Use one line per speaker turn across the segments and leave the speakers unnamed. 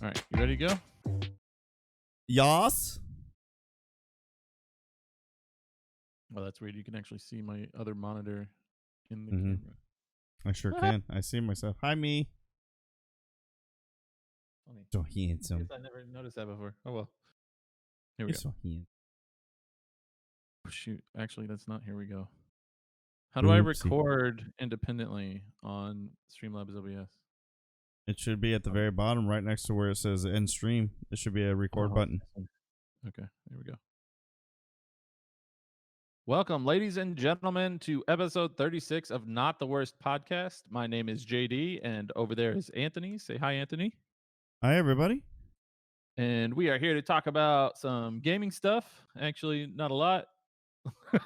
All right, you ready to go?
Yas.
Well, that's weird. You can actually see my other monitor in the
Mhm.
camera.
I sure can. I see myself. Hi, me.
Funny.
So
I
handsome.
guess I never noticed that before. Oh well. Here we
You're
go.
so handsome.
Oh, shoot, actually, that's not. Here we go. How do I
Oopsie.
record independently on Streamlabs OBS?
It should be at the very bottom, right next to where it says end stream. There should be a record button.
Okay, here we go. Welcome, ladies and gentlemen, to episode 36 of Not the Worst Podcast. My name is JD, and over there is Anthony. Say hi, Anthony.
Hi, everybody.
And we are here to talk about some gaming stuff. Actually, not a lot.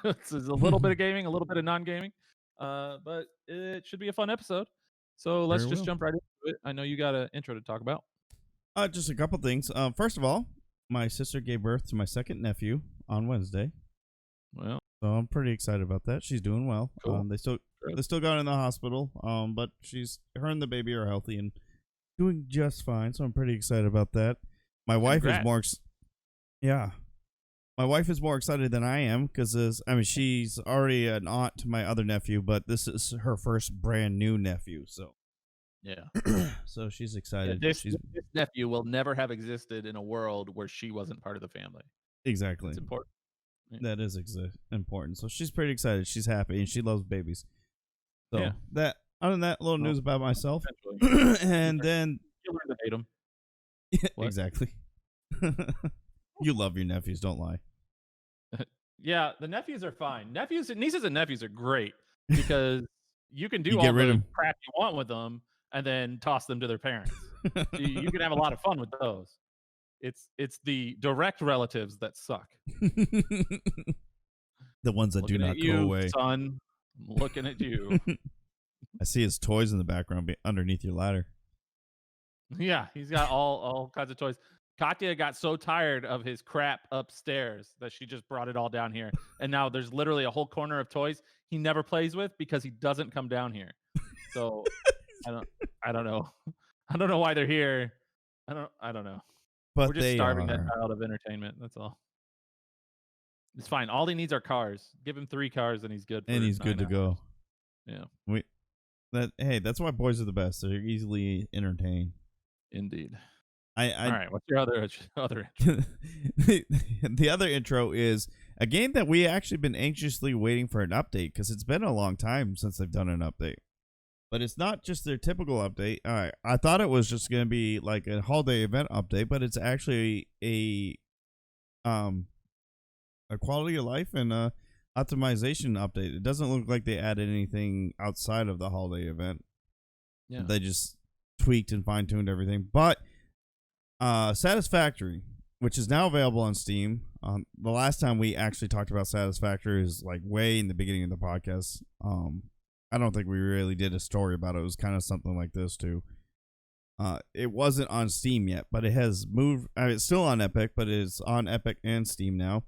This is a little bit of gaming, a little bit of non-gaming, but it should be a fun episode. So let's
Sure
just
will.
jump right into it. I know you got an intro to talk about.
Just a couple things. First of all, my sister gave birth to my second nephew on Wednesday,
Well,
so I'm pretty excited about that. She's doing well.
Cool.
They still got her in the hospital. But her and the baby are healthy and doing just fine. So I'm pretty excited about that. My wife is more. My wife is more excited than I am because, she's already an aunt to my other nephew, but this is her first brand new nephew. So,
yeah.
so she's excited.
This nephew will never have existed in a world where she wasn't part of the family.
Exactly.
It's important. Yeah.
That is important. So she's pretty excited. She's happy and she loves babies. So other than that, little news about myself. And then
you learn to hate them.
Yeah, exactly. You love your nephews, don't lie.
Yeah, the nephews are fine. Nieces and nephews are great because you can do
You
all
get rid
the
of 'em.
crap you want with them and then toss them to their parents. So you can have a lot of fun with those. It's the direct relatives that suck.
The ones that do not go away.
Son, I'm looking at you.
I see his toys in the background underneath your ladder.
Yeah, he's got all kinds of toys. Katya got so tired of his crap upstairs that she just brought it all down here. And now there's literally a whole corner of toys he never plays with because he doesn't come down here. So I don't know. I don't know why they're here. I don't know.
But
we're just starving that child of entertainment. That's all. It's fine. All he needs are cars. Give him 3 cars and he's good.
And he's good to go.
Yeah.
That's why boys are the best. They're easily entertained.
Indeed.
All
right. What's your other intro?
The other intro is a game that we actually been anxiously waiting for an update because it's been a long time since they've done an update. But it's not just their typical update. All right, I thought it was just going to be like a holiday event update, but it's actually a quality of life and a optimization update. It doesn't look like they added anything outside of the holiday event.
Yeah.
They just tweaked and fine-tuned everything. But Satisfactory, which is now available on Steam. The last time we actually talked about Satisfactory is like way in the beginning of the podcast. I don't think we really did a story about it. It was kind of something like this too. It wasn't on Steam yet, but it has moved. It's still on Epic, but it's on Epic and Steam now.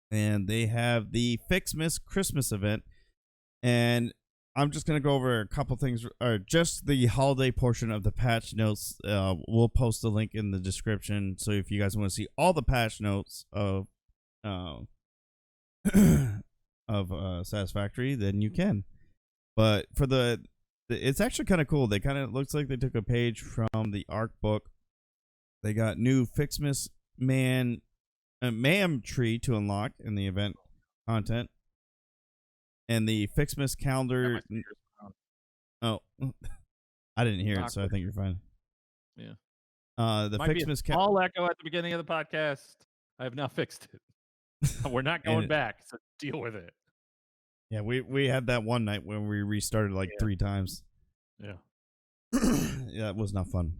And they have the FICS MAS Christmas event. And I'm just going to go over a couple things, or just the holiday portion of the patch notes. We'll post the link in the description. So if you guys want to see all the patch notes of Satisfactory, then you can. But for it's actually kind of cool. They kind of looks like they took a page from the ARC book. They got new FICS MAS MAM tree to unlock in the event content. And the FICS MAS calendar. Oh, I didn't hear it, so I think you're fine.
Yeah.
The FICS MAS calendar.
All echo at the beginning of the podcast. I have now fixed it. We're not going back, so deal with it.
Yeah, we had that one night when we restarted like 3 times.
Yeah.
Yeah, it was not fun.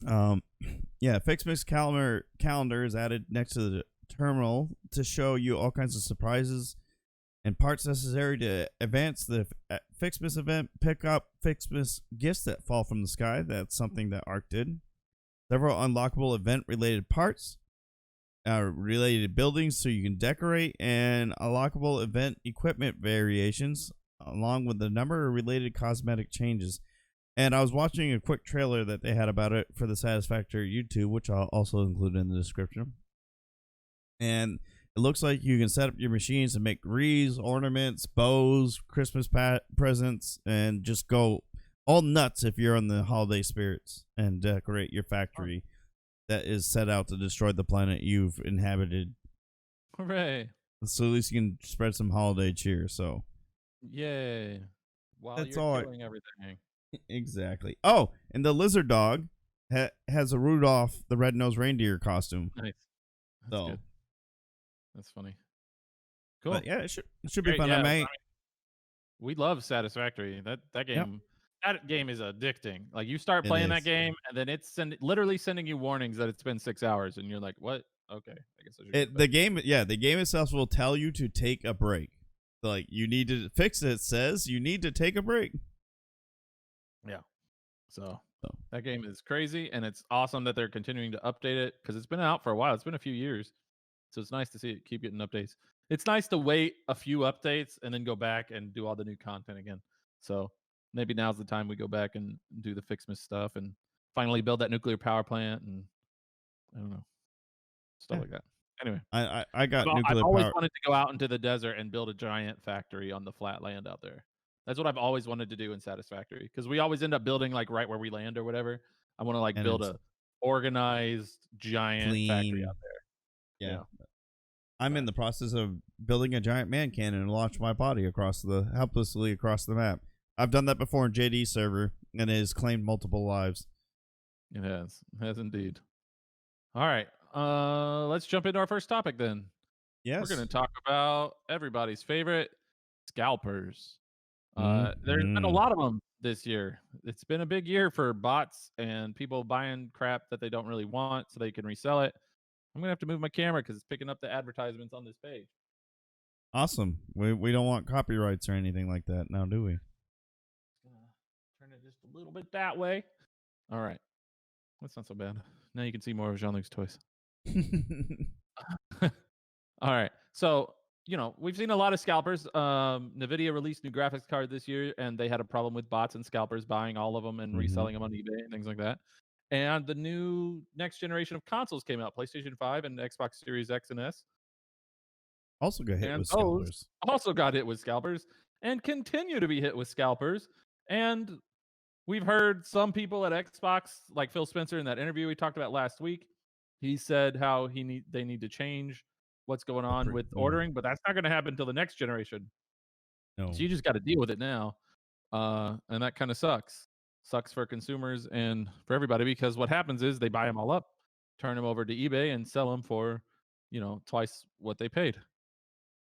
FICS MAS calendar is added next to the terminal to show you all kinds of surprises and parts necessary to advance the FICS MAS event. Pick up FICS MAS gifts that fall from the sky. That's something that ARC did. Several unlockable event-related parts, related buildings so you can decorate, and unlockable event equipment variations, along with a number of related cosmetic changes. And I was watching a quick trailer that they had about it for the Satisfactory YouTube, which I'll also include in the description. And it looks like you can set up your machines and make wreaths, ornaments, bows, Christmas presents, and just go all nuts if you're on the holiday spirits and decorate your factory that is set out to destroy the planet you've inhabited.
Hooray!
So at least you can spread some holiday cheer. So
Yay! While
that's
you're
all.
killing everything.
Exactly. Oh, and the lizard dog has a Rudolph the Red-Nosed Reindeer costume.
Nice. That's good. That's funny. Cool.
But yeah, it should be
Great,
fun.
yeah,
I may.
we love Satisfactory. That
Yep.
game. That game is addicting. Like you start
It
playing that
is.
game, and then it's literally sending you warnings that it's been 6 hours, and you're like, "What? Okay, I guess I should." Go to
The
bed."
game, yeah, the game itself will tell you to take a break. Like you need to fix it. It says you need to take a break.
Yeah. So
So.
that game is crazy, and it's awesome that they're continuing to update it because it's been out for a while. It's been a few years, so it's nice to see it keep getting updates. It's nice to wait a few updates and then go back and do all the new content again. So maybe now's the time we go back and do the FICS MAS stuff and finally build that nuclear power plant and I don't know, stuff
Yeah.
like that. Anyway,
I got
I've
nuclear
always
power.
wanted to go out into the desert and build a giant factory on the flat land out there. That's what I've always wanted to do in Satisfactory because we always end up building like right where we land or whatever. I want to like
And
build
it's
a organized giant factory
clean.
out there.
Yeah.
Yeah.
I'm in the process of building a giant man cannon and launch my body helplessly across the map. I've done that before in JD server, and it has claimed multiple lives.
It has indeed. All right, let's jump into our first topic then.
Yes.
We're going to talk about everybody's favorite scalpers. There's been a
Mhm.
lot of them this year. It's been a big year for bots and people buying crap that they don't really want so they can resell it. I'm gonna have to move my camera because it's picking up the advertisements on this page.
Awesome. We don't want copyrights or anything like that now, do we?
Gonna turn it just a little bit that way. All right, that's not so bad. Now you can see more of Jean-Luc's toys. All right, so we've seen a lot of scalpers. Nvidia released new graphics card this year, and they had a problem with bots and scalpers buying all of them and reselling them on eBay and things like that. And the new next generation of consoles came out: PlayStation 5 and Xbox Series X and S.
Also got hit
And
with
those
scalpers.
also got hit with scalpers and continue to be hit with scalpers. And we've heard some people at Xbox, like Phil Spencer in that interview we talked about last week, he said how they need to change what's going on with ordering, but that's not going to happen until the next generation.
No.
So you just got to deal with it now. And that kind of sucks. Sucks for consumers and for everybody because what happens is they buy them all up, turn them over to eBay and sell them for, twice what they paid.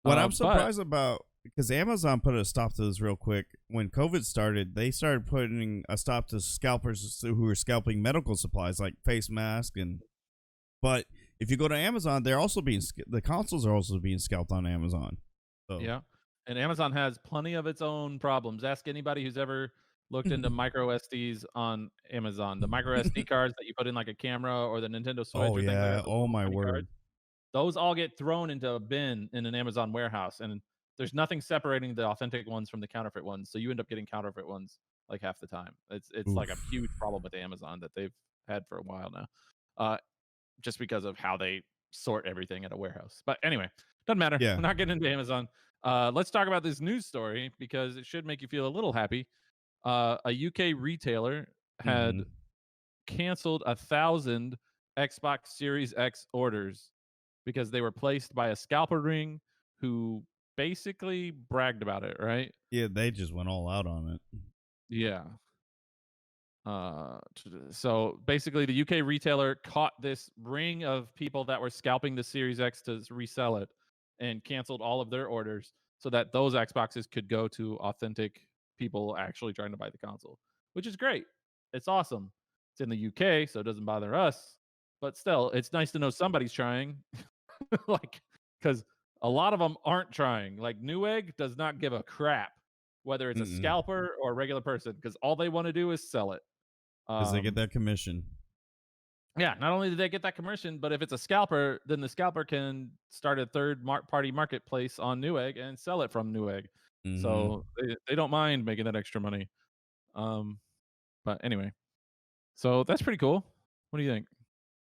What I'm
But
surprised about, because Amazon put a stop to this real quick when COVID started, they started putting a stop to scalpers who were scalping medical supplies like face masks but if you go to Amazon, they're also the consoles are also being scalped on Amazon. So
yeah, and Amazon has plenty of its own problems. Ask anybody who's ever looked into micro SDs on Amazon. The micro SD cards that you put in like a camera or the Nintendo Switch or things like that.
Oh my word.
Cards, those all get thrown into a bin in an Amazon warehouse, and there's nothing separating the authentic ones from the counterfeit ones. So you end up getting counterfeit ones like half the time. It's like a huge problem with Amazon that they've had for a while now, just because of how they sort everything at a warehouse. But anyway, doesn't matter.
Yeah.
We're not getting into Amazon. Let's talk about this news story because it should make you feel a little happy. A UK retailer had canceled 1,000 Xbox Series X orders because they were placed by a scalper ring who basically bragged about it, right?
Yeah, they just went all out on it.
Yeah. So basically, the UK retailer caught this ring of people that were scalping the Series X to resell it and canceled all of their orders so that those Xboxes could go to authentic people actually trying to buy the console, which is great. It's awesome. It's in the UK, so it doesn't bother us. But still, it's nice to know somebody's trying. Like, because a lot of them aren't trying. Like, Newegg does not give a crap whether it's a scalper or a regular person because all they want to do is sell it.
Because they get that commission.
Yeah, not only do they get that commission, but if it's a scalper, then the scalper can start a third-party marketplace on Newegg and sell it from Newegg. So they don't mind making that extra money. But anyway, so that's pretty cool. What do you think?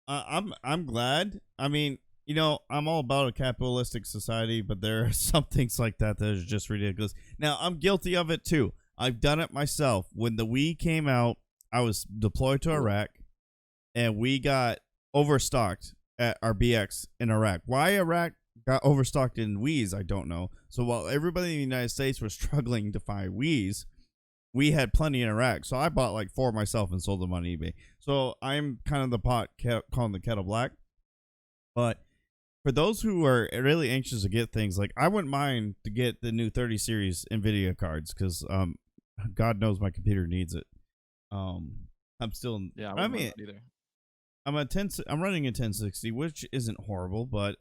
I'm glad. I mean, I'm all about a capitalistic society, but there are some things like that that is just ridiculous. Now, I'm guilty of it too. I've done it myself. When the Wii came out, I was deployed to Iraq, and we got overstocked at our BX in Iraq. Why Iraq got overstocked in Wii's, I don't know. So while everybody in the United States was struggling to find Wii's, we had plenty in Iraq. So I bought like 4 myself and sold them on eBay. So I'm kind of the pot calling the kettle black. But for those who are really anxious to get things, like I wouldn't mind to get the new 30 series NVIDIA cards because God knows my computer needs it. I'm still,
Yeah,
I mean,
either.
I'm running a 1060, which isn't horrible, but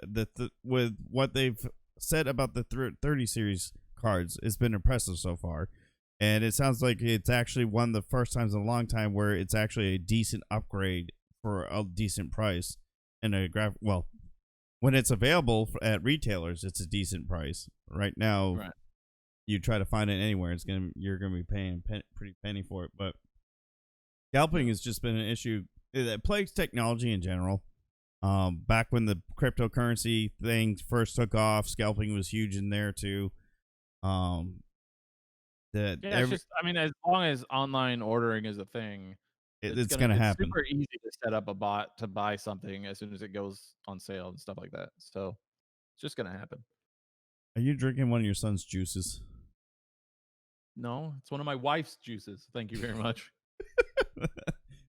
with what they've said about the 30 series cards, it's been impressive so far. And it sounds like it's actually one of the first times in a long time where it's actually a decent upgrade for a decent price. And when it's available at retailers, it's a decent price. Right now,
Right.
you try to find it anywhere, you're gonna be paying pretty penny for it. But scalping has just been an issue that plagues technology in general. Back when the cryptocurrency thing first took off, scalping was huge in there too.
It's just, I mean, as long as online ordering is a thing,
it's gonna happen.
super easy to set up a bot to buy something as soon as it goes on sale and stuff like that. So it's just gonna happen.
Are you drinking one of your son's juices?
No, it's one of my wife's juices. Thank you very much.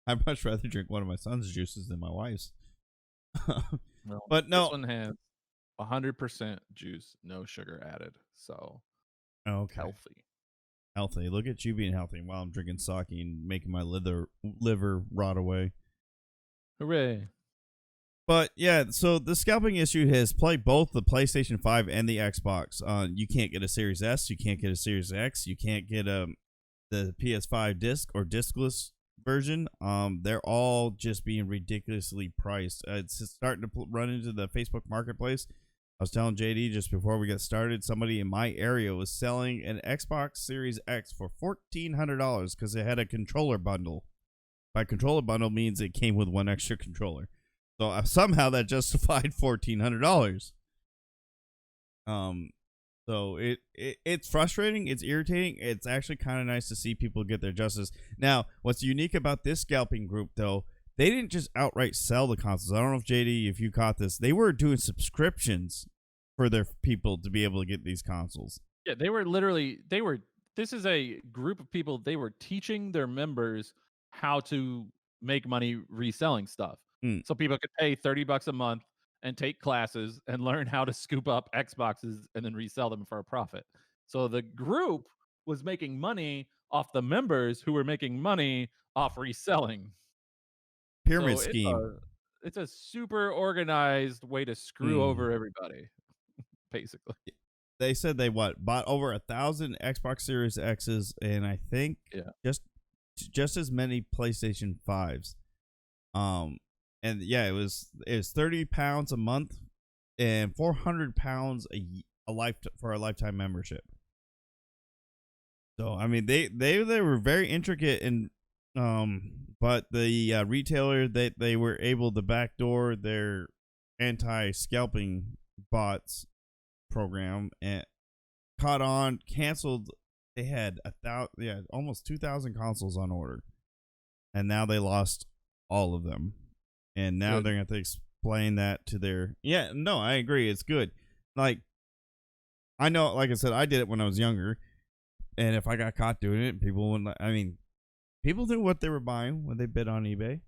I'd much rather drink one of my son's juices than my wife's.
Well,
but no,
this one has 100% juice, no sugar added. So
okay. Healthy. Look at you being healthy while I'm drinking sake and making my liver rot away.
Hooray.
But yeah, so the scalping issue has plagued both the PlayStation 5 and the Xbox. You can't get a Series S, you can't get a Series X, you can't get the PS5 disc or discless version. They're all just being ridiculously priced. It's starting to run into the Facebook Marketplace. I was telling JD just before we got started, somebody in my area was selling an Xbox Series X for $1,400 because it had a controller bundle. By controller bundle means it came with one extra controller. So somehow that justified $1,400. So it's frustrating. It's irritating. It's actually kind of nice to see people get their justice. Now, what's unique about this scalping group, though, they didn't just outright sell the consoles. I don't know if JD, if you caught this, they were doing subscriptions for their people to be able to get these consoles.
Yeah, this is a group of people, they were teaching their members how to make money reselling stuff. So people could pay $30 a month and take classes and learn how to scoop up Xboxes and then resell them for a profit. So the group was making money off the members who were making money off reselling.
Pyramid
So
scheme.
it's a super organized way to screw over everybody, basically.
They said they bought over 1,000 Xbox Series X's and I think just as many PlayStation 5s. And yeah, it was £30 a month and £400 for a lifetime membership. So I mean, they were very intricate and but the retailer that they were able to backdoor their anti-scalping bots program and caught on, canceled. They had almost 2,000 consoles on order, and now they lost all of them. And now they're going to have to explain that to their... Yeah, no, I agree. It's good. Like, I know, like I said, I did it when I was younger. And if I got caught doing it, people wouldn't... I mean, people knew what they were buying when they bid on eBay.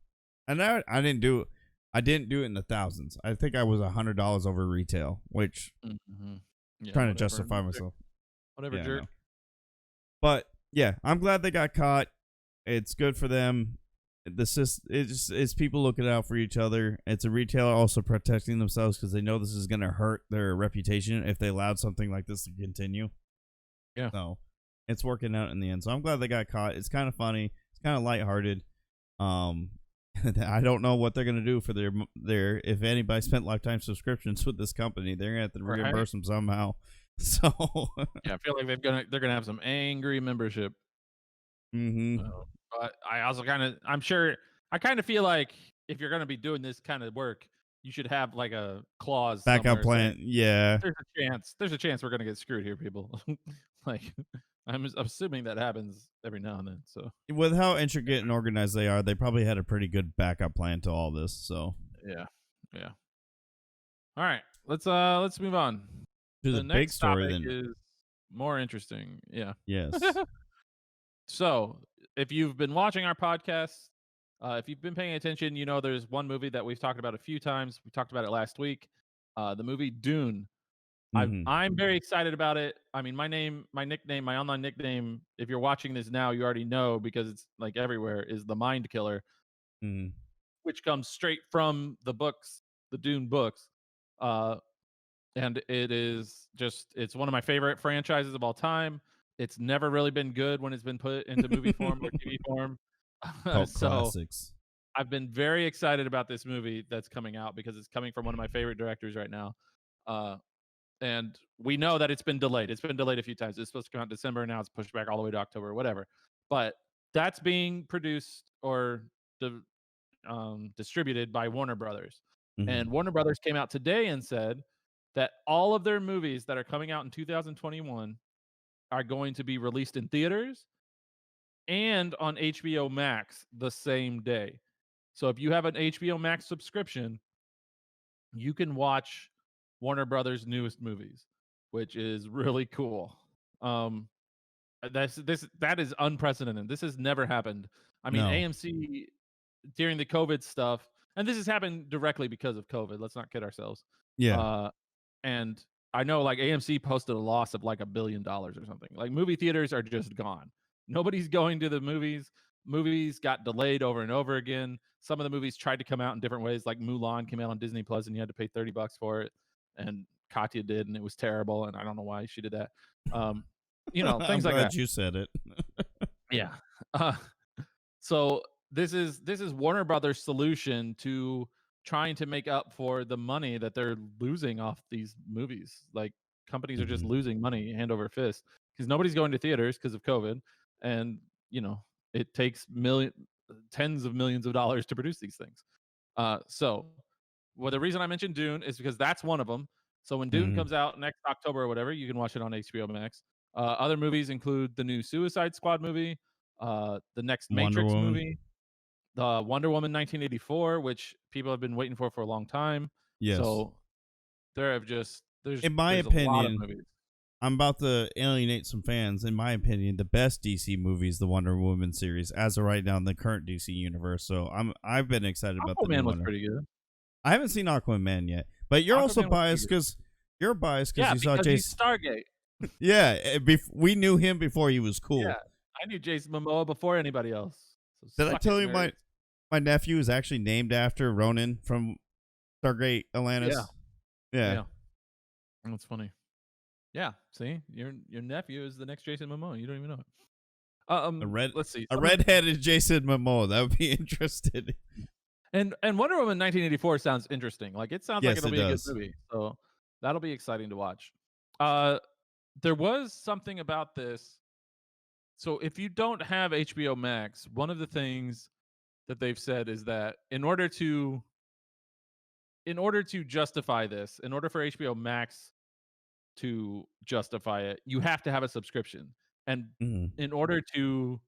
And I didn't do it in the thousands. I think I was $100 over retail, which... trying to justify myself.
Whatever, jerk.
No. But, yeah, I'm glad they got caught. It's good for them. It's people looking out for each other. It's a retailer also protecting themselves because they know this is going to hurt their reputation if they allowed something like this to continue.
Yeah.
So it's working out in the end. So I'm glad they got caught. It's kind of funny. It's kind of lighthearted. I don't know what they're going to do for their if anybody spent lifetime subscriptions with this company, they're going to have to reimburse them somehow. So
yeah, I feel like they're going to have some angry membership. But I also I kind of feel like if you're going to be doing this kind of work, you should have like a clause
Backup
somewhere saying
plan. Yeah.
there's a chance we're going to get screwed here, people. Like I'm assuming that happens every now and then. So
With how intricate and organized they are, they probably had a pretty good backup plan to all this. So
yeah, yeah. All right, let's move on.
to the
The
big
next
story,
topic
then
is more interesting. Yeah.
yes.
So, if you've been watching our podcast, if you've been paying attention, you know there's one movie that we've talked about a few times. We talked about it last week. The movie Dune.
Hmm.
I'm very excited about it. I mean, my nickname, my online nickname, if you're watching this now, you already know because it's like everywhere, is the Mind Killer,
Hmm.
which comes straight from the books, the Dune books. Uh, and it's one of my favorite franchises of all time. It's never really been good when it's been put into movie form or TV form.
Cult
So
classics.
I've been very excited about this movie that's coming out because it's coming from one of my favorite directors right now. Uh, and we know that it's been delayed. It's been delayed a few times. It's supposed to come out in December. Now it's pushed back all the way to October, whatever. But that's being produced or distributed by Warner Brothers.
Hmm.
And Warner Brothers came out today and said that all of their movies that are coming out in 2021 are going to be released in theaters and on HBO Max the same day. So if you have an HBO Max subscription, you can watch Warner Brothers' newest movies, which is really cool. Um, that is unprecedented. This has never happened. I mean,
No.
AMC during the COVID stuff, and this has happened directly because of COVID. Let's not kid ourselves.
Yeah.
Uh, and I know like AMC posted a loss of like $1 billion or something. Like movie theaters are just gone. Nobody's going to the movies. Movies got delayed over and over again. Some of the movies tried to come out in different ways. Like Mulan came out on Disney Plus, and you had to pay $30 for it. And Katya did, and it was terrible. And I don't know why she did that. Um,
I'm
things like that.
glad you said it.
Yeah. Uh, so this is Warner Brothers' solution to trying to make up for the money that they're losing off these movies. Like companies are just
Hmm.
losing money hand over fist because nobody's going to theaters because of COVID, and you know it takes tens of millions of dollars to produce these things. So, well, the reason I mentioned Dune is because that's one of them. So when Dune
Hmm.
comes out next October or whatever, you can watch it on HBO Max. Other movies include the new Suicide Squad movie, the next
Wonder
Matrix
Woman.
movie, the Wonder Woman 1984, which people have been waiting for a long time.
Yes.
So there have just
In my
there's a lot of
opinion,
movies.
I'm about to alienate some fans. In my opinion, the best DC movie is the Wonder Woman series as of right now in the current DC universe. So I've been excited about the new
Aquaman was
Wonder.
pretty good.
I haven't seen Aquaman yet, but you're also
Aquaman was pretty
biased
good.
because
Yeah,
you saw
because he's
Jason.
Stargate.
Yeah, we knew him before he was
Yeah,
cool.
I knew Jason Momoa before anybody else. So
Did I
suck it,
tell you
nerds.
my nephew is actually named after Ronan from Stargate
Yeah,
Atlantis? Yeah,
yeah, that's funny. Yeah, see, your nephew is the next Jason Momoa. You don't even know it.
a red
Let's see.
a redheaded Jason Momoa. That would be interesting.
And Wonder Woman 1984 sounds interesting. Like it sounds like
Yes,
it'll
it
be a good
does.
movie. So that'll be exciting to watch. Uh, there was something about this. So if you don't have HBO Max, one of the things that they've said is that in order to justify this, in order for HBO Max to justify it, you have to have a subscription. And
Mhm.
in order to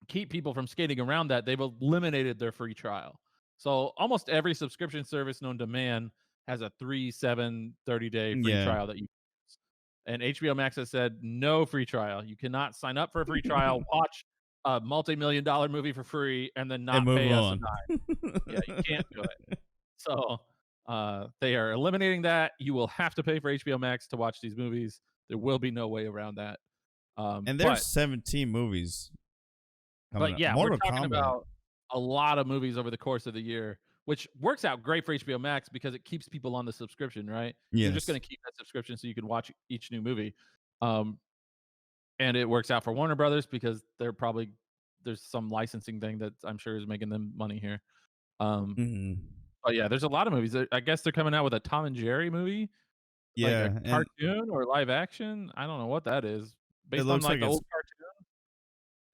keep people from skating around that, they've eliminated their free trial. So almost every subscription service known to man has a 3, 7, 30-day free
Yeah.
trial that you use. And HBO Max has said no free trial. You cannot sign up for a free trial, watch a multi-million dollar movie for free, and then
And
not
move
pay us a
on.
dime. Yeah, you can't do it. So they are eliminating that. You will have to pay for HBO Max to watch these movies. There will be no way around that. Um,
And there's
but
17 movies coming
but
up.
yeah, we're
Mortal
talking
Kombat.
about a lot of movies over the course of the year, which works out great for HBO Max because it keeps people on the subscription, right? You're just
Yes.
going to keep that subscription so you can watch each new movie. Um, and it works out for Warner Brothers because there's some licensing thing that I'm sure is making them money here. Um,
Mhm.
but yeah, there's a lot of movies. I guess they're coming out with a Tom and Jerry movie, like a
Yeah, and
cartoon or live action. I don't know what that is.
it
Based on
looks
like
like
the
it's
old cartoon.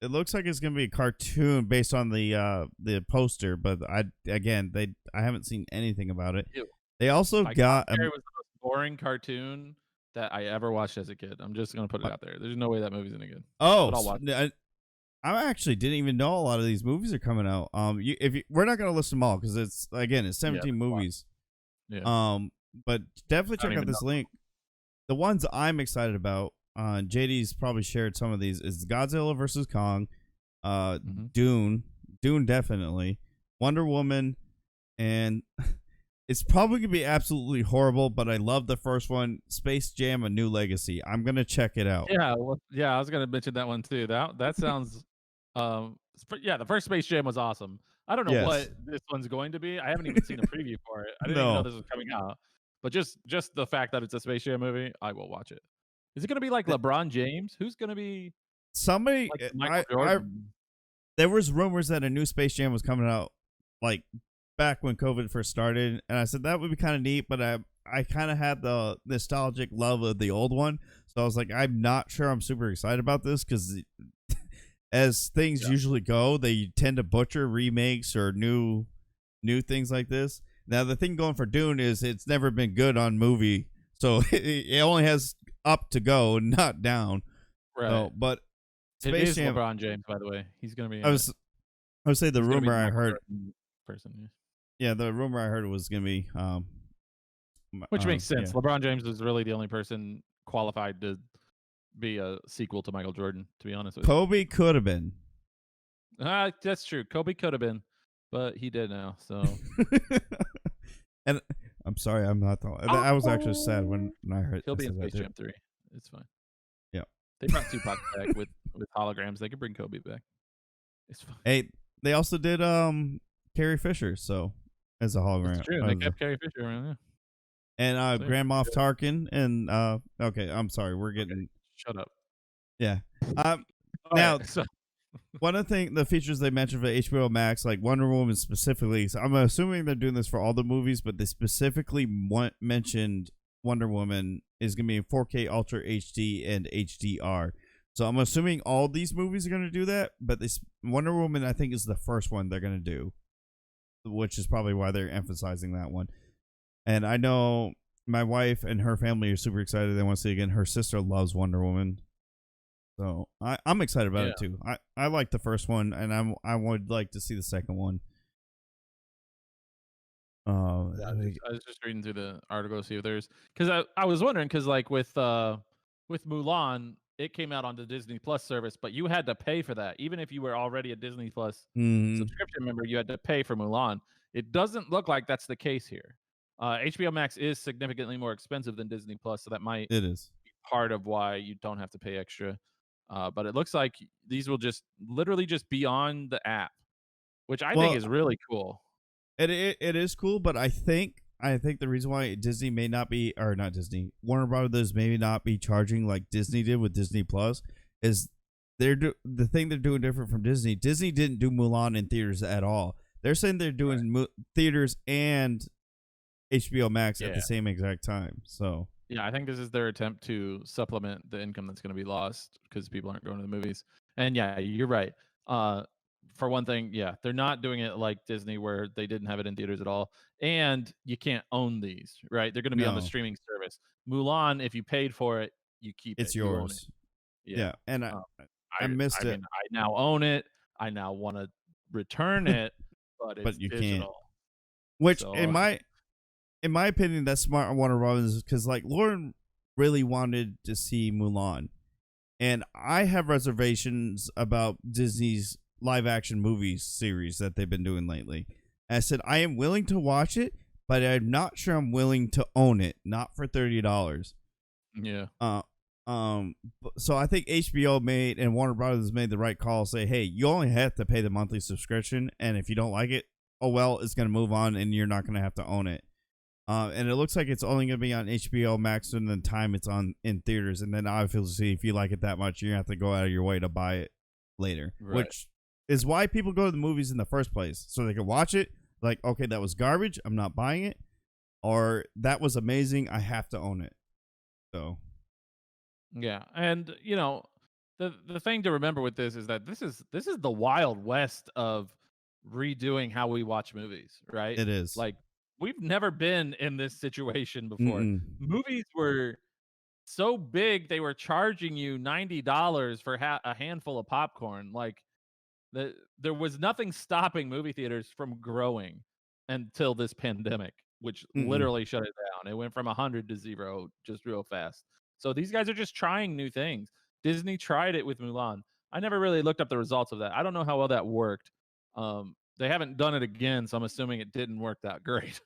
It looks like it's gonna be a cartoon based on the poster, but I haven't seen anything about it.
Ew.
They also
My
got
commentary was the most boring cartoon that I ever watched as a kid. I'm just gonna put it out there. There's no way that movie's any good,
oh,
but I'll watch it.
I actually didn't even know a lot of these movies are coming out. We're not gonna list them all because it's 17
there's a lot.
movies.
Yeah.
But definitely
I don't
check out
even
this
know.
link. The ones I'm excited about, JD's probably shared some of these, is Godzilla versus Kong,
Mhm.
Dune definitely, Wonder Woman, and it's probably gonna be absolutely horrible, but I love the first one, Space Jam: A New Legacy. I'm gonna check it out.
Yeah, well, yeah, I was gonna mention that one too. That sounds, yeah, the first Space Jam was awesome. I don't know
Yes.
what this one's going to be. I haven't even seen a preview for it. I didn't even know
No.
this was coming out. But just the fact that it's a Space Jam movie, I will watch it. Is it gonna be like
Th-
LeBron James? Who's gonna be
Somebody,
like Michael
I
Jordan?
there was rumors that a new Space Jam was coming out, like back when COVID first started, and I said that would be kind of neat, but I kind of had the nostalgic love of the old one, so I was like, I'm not sure I'm super excited about this because as things
Yeah,
usually go, they tend to butcher remakes or new things like this. Now the thing going for Dune is it's never been good on movie, so it only has up to go, not down.
right.
So, but
It
Space
is
Jam,
LeBron James, by the way. He's gonna be
I
in it.
was I would say the
He's gonna be
rumor
the
I
Michael
heard,
Jordan person, yeah.
yeah, the rumor I heard was gonna be
Which makes sense.
yeah,
LeBron James is really the only person qualified to be a sequel to Michael Jordan, to be honest with you.
Kobe could have been.
That's true. Kobe could have been, but he did now. So
And I'm sorry, I'm not the. I was actually sad when I heard
he'll
I
be in
said that
Space
too.
Jam 3. It's fine.
Yeah.
They brought Tupac back with holograms. They could bring Kobe back. It's fine.
Hey, they also did Carrie Fisher, so as a
It's
hologram,
true. They kept Carrie Fisher around. Yeah.
and
So,
Grand Moff
yeah.
Tarkin, and okay, I'm sorry, we're
Okay.
getting,
Shut up.
yeah.
All right.
Now
So
one of the features they mentioned for HBO Max, like Wonder Woman specifically, so I'm assuming they're doing this for all the movies, but they specifically mentioned Wonder Woman is going to be in 4K Ultra HD and HDR. So I'm assuming all these movies are going to do that, but this Wonder Woman, I think, is the first one they're going to do, which is probably why they're emphasizing that one. And I know my wife and her family are super excited. They want to see it again. Her sister loves Wonder Woman. So I'm excited about
yeah.
it too. I like the first one, and I would like to see the second one.
Yeah, I was just reading through the article to see if there's because I was wondering because like with Mulan, it came out on the Disney Plus service, but you had to pay for that. Even if you were already a Disney Plus
mm,
subscription member, you had to pay for Mulan. It doesn't look like that's the case here. HBO Max is significantly more expensive than Disney Plus, so that might
it is.
be part of why you don't have to pay extra. But it looks like these will just literally just be on the app, which I think
Well,
is really cool.
it is cool, but I think the reason why Disney may not be, or not Disney, Warner Brothers maybe not be charging like Disney did with Disney Plus is the thing they're doing different from Disney. Disney didn't do Mulan in theaters at all. They're saying they're doing theaters and HBO Max at
Yeah.
the same exact time. So
Yeah, I think this is their attempt to supplement the income that's going to be lost because people aren't going to the movies. And yeah, you're right. For one thing, yeah, they're not doing it like Disney where they didn't have it in theaters at all. And you can't own these, right? They're going to be on the
no,
streaming service. Mulan, if you paid for it, you keep it.
it's
You own it.
yours.
Yeah.
Yeah, and
Um,
I
I
missed it,
mean, I now own it. I now want to return it, but it's
but you can't.
digital.
Which
So
in my opinion, that's smart on Warner Brothers because like Lauren really wanted to see Mulan, and I have reservations about Disney's live action movies series that they've been doing lately. And I said I am willing to watch it, but I'm not sure I'm willing to own it, not for $30.
yeah,
Uh, so I think HBO made and Warner Brothers made the right call. Say, hey, you only have to pay the monthly subscription, and if you don't like it, oh well, it's gonna move on, and you're not gonna have to own it. And it looks like it's only going to be on HBO Max and the time it's on in theaters. And then obviously, if you like it that much, you're going to have to go out of your way to buy it later,
right.
which is why people go to the movies in the first place. So they can watch it like, okay, that was garbage. I'm not buying it. Or that was amazing. I have to own it. So,
Yeah, and the thing to remember with this is that this is the wild west of redoing how we watch movies, right?
It is.
Like we've never been in this situation before.
Mm-mm.
Movies were so big they were charging you $90 for a handful of popcorn. Like there was nothing stopping movie theaters from growing until this pandemic, which
Mm-mm.
literally shut it down. It went from 100 to 0 just real fast. So these guys are just trying new things. Disney tried it with Mulan. I never really looked up the results of that. I don't know how well that worked. They haven't done it again, so I'm assuming it didn't work that great.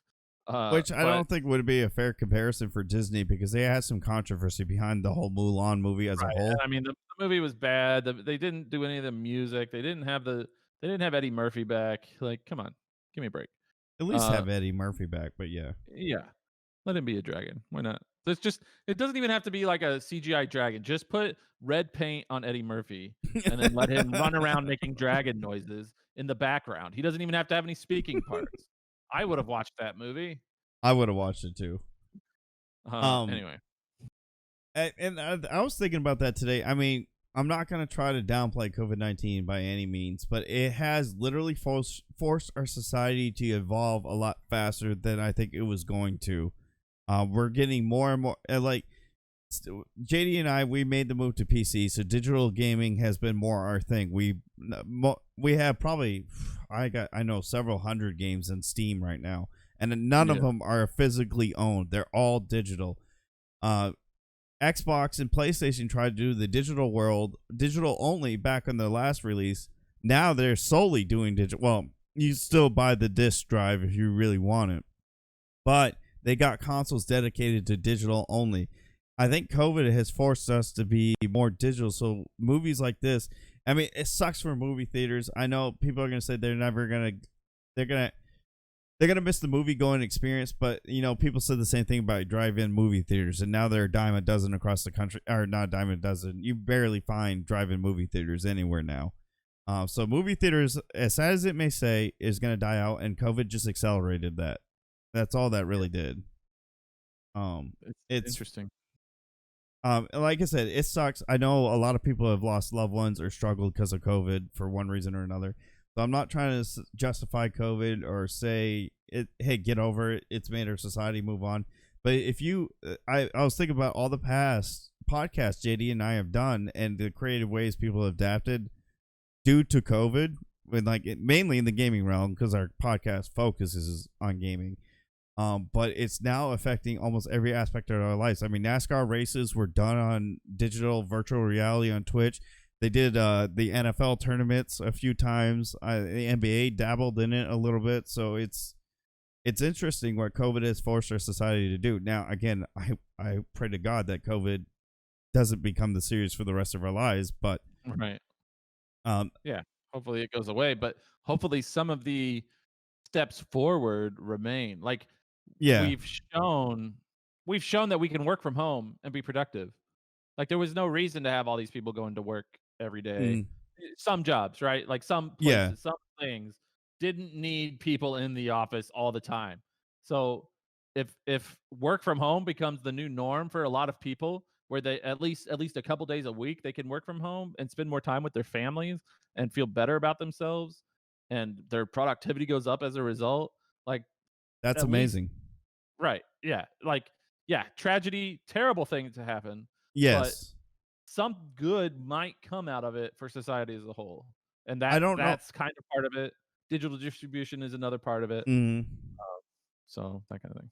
Which I
But
don't think would be a fair comparison for Disney because they had some controversy behind the whole Mulan movie as a
right,
whole.
I mean the movie was bad. They didn't do any of the music. They didn't have Eddie Murphy back. Like, come on, give me a break.
At least
Uh,
have Eddie Murphy back, but yeah.
yeah, let him be a dragon. Why not? It's just it doesn't even have to be like a CGI dragon. Just put red paint on Eddie Murphy and then let him run around making dragon noises in the background. He doesn't even have to have any speaking parts. I would have watched that movie.
I would have watched it too. Um,
Anyway,
and I was thinking about that today. I mean, I'm not going to try to downplay COVID-19 by any means, but it has literally forced our society to evolve a lot faster than I think it was going to. We're getting more and more JD and we made the move to PC, so digital gaming has been more our thing. We have probably I know several hundred games in Steam right now, and none of
yeah,
them are physically owned. They're all digital. Xbox and PlayStation tried to do the digital only back on their last release. Now they're solely doing digital. Well, you still buy the disc drive if you really want it, but they got consoles dedicated to digital only. I think COVID has forced us to be more digital. So movies like this, I mean, it sucks for movie theaters. I know people are gonna say they're gonna miss the movie going experience, but you know, people said the same thing about drive-in movie theaters, and now there are a dime a dozen across the country, or not a dime a dozen. You barely find drive-in movie theaters anywhere now. So movie theaters, as sad as it may say, is gonna die out, and COVID just accelerated that. That's all that really did.
it's
It's
interesting.
like I said, it sucks. I know a lot of people have lost loved ones or struggled because of COVID for one reason or another. So I'm not trying to justify COVID or say it. Hey, get over it. It's made our society move on. But if you, I was thinking about all the past podcasts JD and I have done and the creative ways people have adapted due to COVID, with mainly in the gaming realm because our podcast focuses on gaming. But it's now affecting almost every aspect of our lives. I mean, NASCAR races were done on digital virtual reality on Twitch. They did the NFL tournaments a few times. The NBA dabbled in it a little bit. So it's interesting what COVID has forced our society to do. Now, again, I pray to God that COVID doesn't become the series for the rest of our lives. But
Right.
um,
Yeah. Hopefully it goes away, but hopefully some of the steps forward remain. Like
yeah,
we've shown we've shown that we can work from home and be productive. Like there was no reason to have all these people going to work every day.
mm,
Some jobs, right? Like some
yeah,
places, some things didn't need people in the office all the time. So if work from home becomes the new norm for a lot of people where they at least a couple days a week they can work from home and spend more time with their families and feel better about themselves and their productivity goes up as a result, like
that's
at least
amazing.
right. Yeah. Like yeah, tragedy, terrible thing to happen, but
Yes,
some good might come out of it for society as a whole. And
I don't know.
that's kind of part of it. Digital distribution is another part of it.
Mm.
So that kind of thing.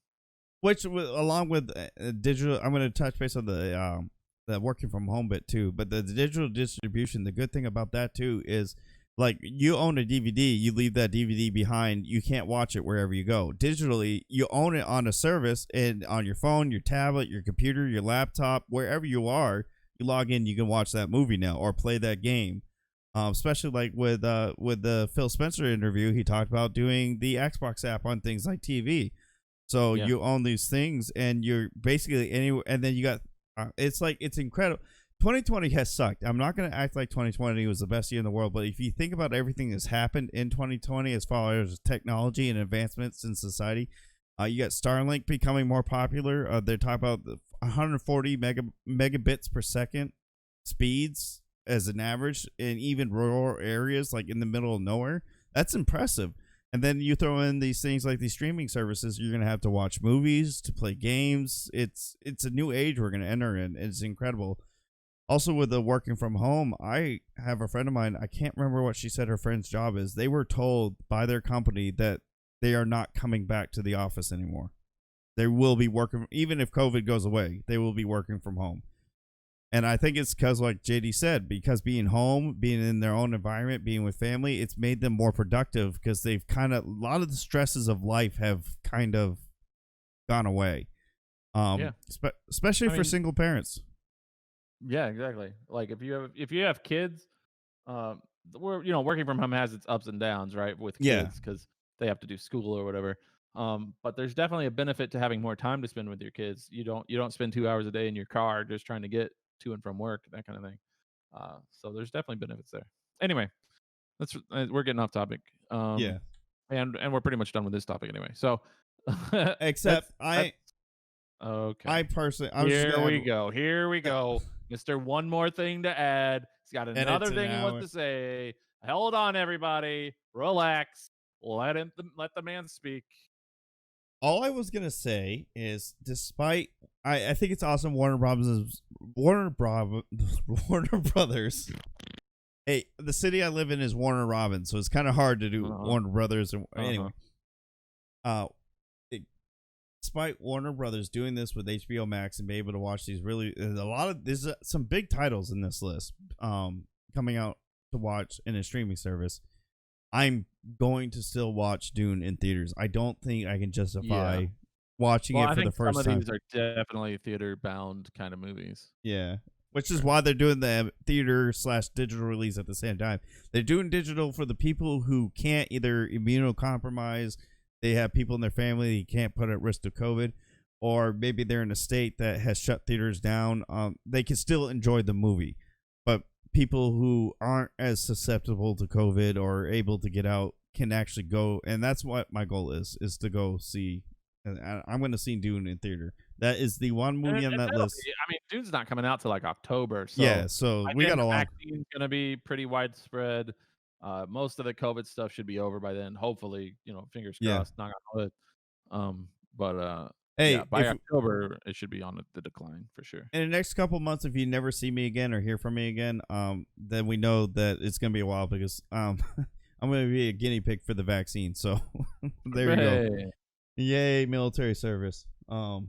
Which, along with digital, I'm going to touch base on the working from home bit too. But the digital distribution, the good thing about that too is, like, you own a DVD, you leave that DVD behind, you can't watch it wherever you go. Digitally, you own it on a service and on your phone, your tablet, your computer, your laptop, wherever you are, you log in, you can watch that movie now or play that game. Especially like with the Phil Spencer interview, he talked about doing the Xbox app on things like TV. So
Yeah.
you own these things, and you're basically anywhere. And then you got, it's incredible. 2020 has sucked. I'm not going to act like 2020 was the best year in the world, but if you think about everything that's happened in 2020 as far as technology and advancements in society, you got Starlink becoming more popular. They're talking about the 140 megabits per second speeds as an average in even rural areas, like in the middle of nowhere. That's impressive. And then you throw in these things like these streaming services, you're gonna have to watch movies, to play games. It's a new age we're gonna enter in. It's incredible. Also, with the working from home, I have a friend of mine. I can't remember what she said her friend's job is. They were told by their company that they are not coming back to the office anymore. They will be working, even if COVID goes away, they will be working from home. And I think it's because, like JD said, because being home, being in their own environment, being with family, it's made them more productive because they've kind of, a lot of the stresses of life have kind of gone away.
Yeah.
Especially
I
for
mean,
single parents.
yeah, exactly. Like if you have kids, we're working from home has its ups and downs, right? With
Yeah.
kids because they have to do school or whatever. But there's definitely a benefit to having more time to spend with your kids. You don't spend 2 hours a day in your car just trying to get to and from work, that kind of thing. So there's definitely benefits there. Anyway, we're getting off topic.
Yeah.
And we're pretty much done with this topic anyway. So
Except
that's okay.
I personally, I was just
Here
gonna
we
add,
go. Here we go. Mister One more thing to add. He's got
and it's
another
an
thing he wants
hour.
to say. Hold on, everybody. Relax. Let the man speak.
All I was gonna say is, despite I think it's awesome Warner Brothers. Hey, the city I live in is Warner Robin, so it's kind of hard to do Warner Brothers. Anyway, it, despite Warner Brothers doing this with HBO Max and be able to watch these there's some big titles in this list coming out to watch in a streaming service. I'm going to still watch Dune in theaters. I don't think I can justify watching it for the first time.
Some of these are definitely theater bound kind of movies.
Yeah. Which is why they're doing the theater/digital release at the same time. They're doing digital for the people who can't either immunocompromise, they have people in their family they can't put at risk of COVID, or maybe they're in a state that has shut theaters down. They can still enjoy the movie. But people who aren't as susceptible to COVID or able to get out can actually go. And that's what my goal is to go see. And I'm going to see Dune in theater. That is the one movie on that list.
Dune's not coming out till like October. So
yeah, so we got a long.
Vaccine's going to be pretty widespread. Most of the COVID stuff should be over by then. Hopefully, fingers crossed, knock on wood.
Hey,
by October, it should be on the decline for sure.
In the next couple months, if you never see me again or hear from me again, then we know that it's going to be a while because I'm going to be a guinea pig for the vaccine. So there you go. Yay, military service. So,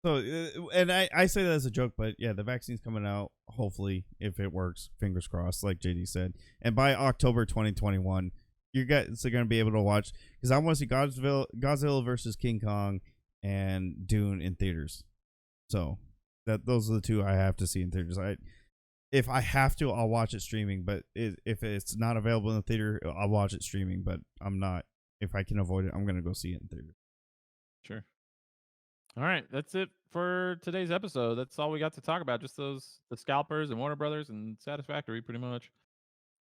and I say that as a joke, but yeah, the vaccine's coming out. Hopefully, if it works, fingers crossed, like JD said. And by October 2021, you guys are going to be able to watch, because I want to see Godzilla versus King Kong and Dune in theaters. So those are the two I have to see in theaters. If I have to, I'll watch it streaming. But if it's not available in the theater, I'll watch it streaming. But I'm not. If I can avoid it, I'm going to go see it in theater.
Sure. All right, that's it for today's episode. That's all we got to talk about. Just the Scalpers and Warner Brothers and Satisfactory, pretty much.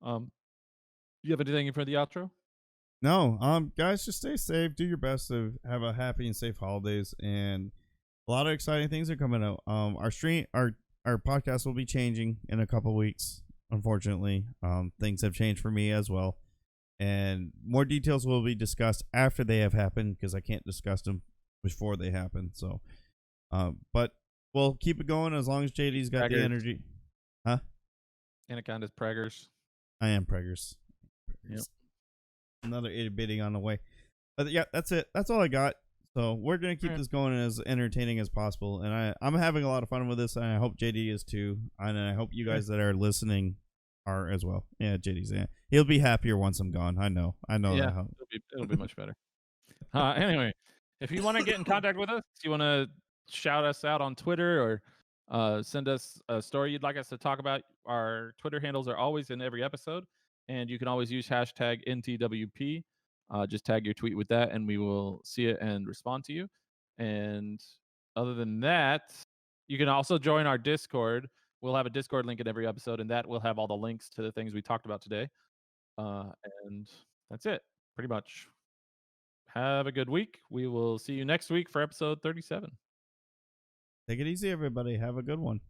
You have anything for the outro?
No, guys, just stay safe. Do your best to have a happy and safe holidays, and a lot of exciting things are coming out. Our podcast will be changing in a couple weeks. Unfortunately, things have changed for me as well, and more details will be discussed after they have happened because I can't discuss them before they happen. So, but we'll keep it going as long as JD's got the energy. Huh?
Anaconda's preggers.
I am preggers.
Yep.
Another itty bitty on the way. But yeah, that's it. That's all I got. So we're gonna keep this going as entertaining as possible, and I'm having a lot of fun with this, and I hope JD is too, and I hope you guys that are listening are as well. Yeah, JD's he'll be happier once I'm gone. I know.
Yeah,
that.
It'll be much better. Anyway, if you want to get in contact with us, you want to shout us out on Twitter or send us a story you'd like us to talk about, our Twitter handles are always in every episode, and you can always use hashtag NTWP. Just tag your tweet with that, and we will see it and respond to you. And other than that, you can also join our Discord. We'll have a Discord link in every episode, and that will have all the links to the things we talked about today. And that's it, pretty much. Have a good week. We will see you next week for episode 37.
Take it easy, everybody. Have a good one.